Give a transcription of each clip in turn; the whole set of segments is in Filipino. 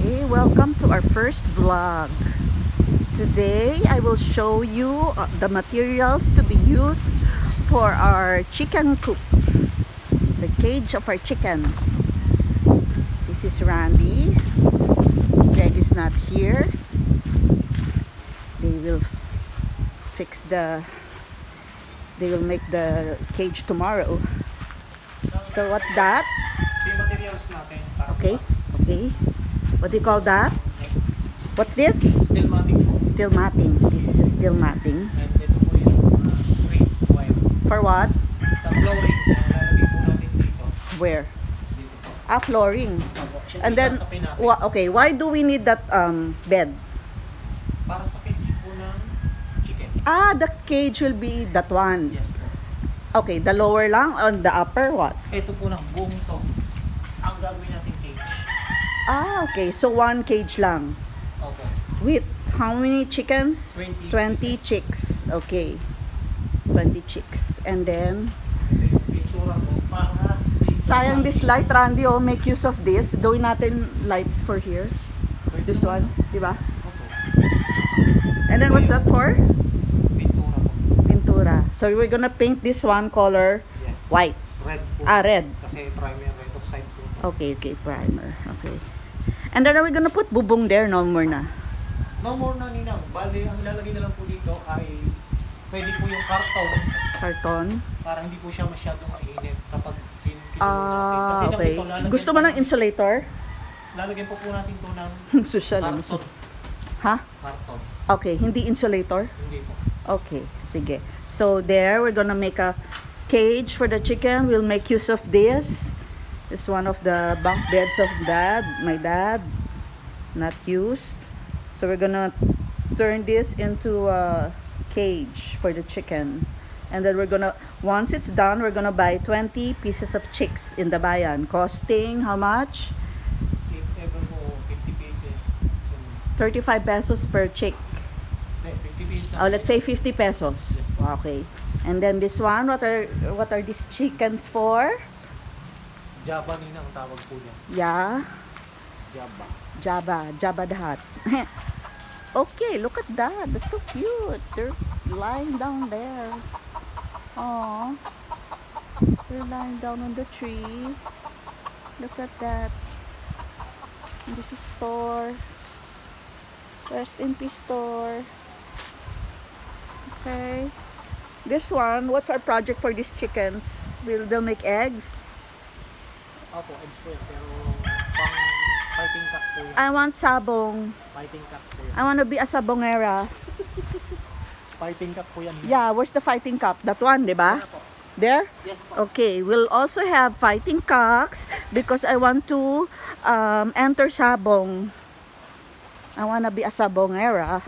Okay, welcome to our first vlog. Today I will show you the materials to be used for our chicken coop, the cage of our chicken. This is Randy. Greg is not here. They will make the cage tomorrow. So what's that? Yung materials natin para Okay, bukas. okay. What do you call that? What's this? Steel matting po. Steel matting. This is a steel matting. And ito po yung straight wire. For what? Sa flooring, lalagay po natin dito. Where? Dito po. Flooring. Opo. Siyempre, And then, sasapin natin. okay, why do we need that bed? Para sa cage po ng chicken. The cage will be that one. Yes po. Okay, the lower lang, on the upper what? Ito po ng buong to. Ang gagawin natin cage. Okay, so one cage lang. Opo. With how many chickens? 20 pieces. Chicks. Okay. 20 chicks. And then, Ito yung picture po para sayang this light, Randy, make use of this. Gawin natin lights for here. This one, di ba? Opo. And then what's that for? Pintura po. Pintura. So we're gonna paint this one color Yeah. white. Red po. Red. Kasi primer red oxide po. Okay, primer. Okay. And then are we gonna put bubong there? No more na. No more na, Ninang. Bali, ang ilalagay na lang po dito ay pwede po yung karton Carton. para hindi po siya masyadong mainit kapag kinulo natin. Kasi Okay. ito, lalagyan Gusto mo ng insulator? Lalagyan po natin ito ng Social. karton. Ha? Karton. Okay, hindi insulator? Hindi po. Okay, sige. So there, we're gonna make a cage for the chicken. We'll make use of this. This is one of the bunk beds of my dad. Not used. So we're gonna turn this into a cage for the chicken. And then once it's done, we're gonna buy 20 pieces of chicks in the bayan. Costing how much? If ever po, 50 pieces. So, 35 pesos per chick. 50 pieces na. Let's say 50 pesos. Yes, po. Okay. And then this one, what are these chickens for? Java, Ninang, ang tawag po niya. Yeah. Java. Jabba the Hutt. Okay, look at that. That's so cute. They're lying down there. Oh, they're lying down on the tree. Look at that. And this is store. Rest in peace store. Okay. This one, what's our project for these chickens? They'll make eggs? Opo, eggs po yan. Pero pang fighting cock po yan. I want sabong. Fighting cock po yan. I want to be a sabongera. Fighting cock po yan. Yeah, where's the fighting cock? That one, di ba? Ano po? There? Yes po. Okay, we'll also have fighting cocks because I want to enter sabong. I want to be a sabongera.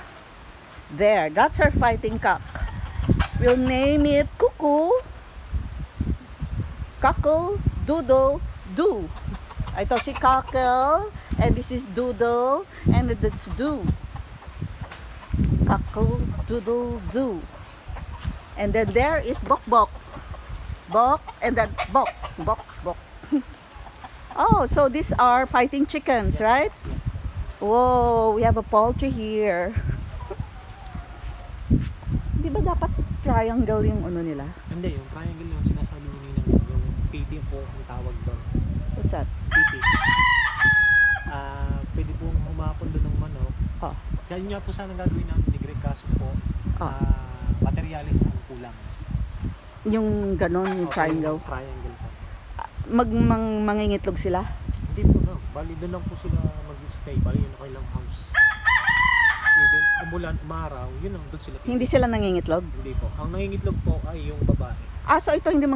There, that's our fighting cock. We'll name it Cuckoo, Cockle, Doodle, Do. Ito si Cockle, and this is Doodle, and it's Do. Cockle, Doodle, Do. And then there is Bok Bok. Bok, and then Bok, Bok, Bok. Oh, so these are fighting chickens, right? Whoa, we have a poultry here. Di ba dapat triangle yung ano nila? Hindi, yung triangle yung sinasabi ni Ninang, yung PT po ang tawag doon. What's that? PT. Pwede pong humapon doon ng manok. Oh. Kaya nga po sana gagawin natin ni Greg, kaso po, Ah. materialis ang kulang. Yung ganon, yung Okay, triangle. yung triangle po. Mangingitlog sila? Hindi po no, bali doon lang po sila mag-stay, bali yun ang kailang house. Even umulan, umaraw, yun ang doon sila. Hindi sila nangingitlog? Hindi po. Ang nangingitlog po ay yung babae. So ito hindi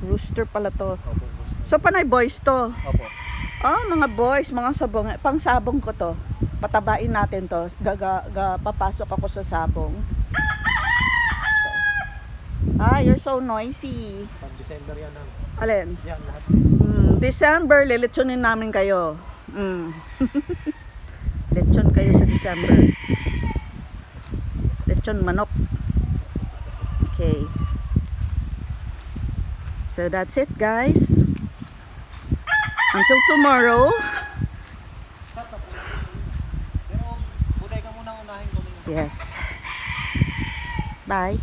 rooster pala to. Opo. So panay boys to. Opo. Mga boys, mga sabong, pang sabong ko to. Patabain natin to. Papasok ako sa sabong. You're so noisy. Pag December yan ang, Alin? yan lahat. December, lilitsunin namin kayo. Lechon kayo sa December. Lechon manok. Okay. So that's it, guys. Until tomorrow. Yes. Bye.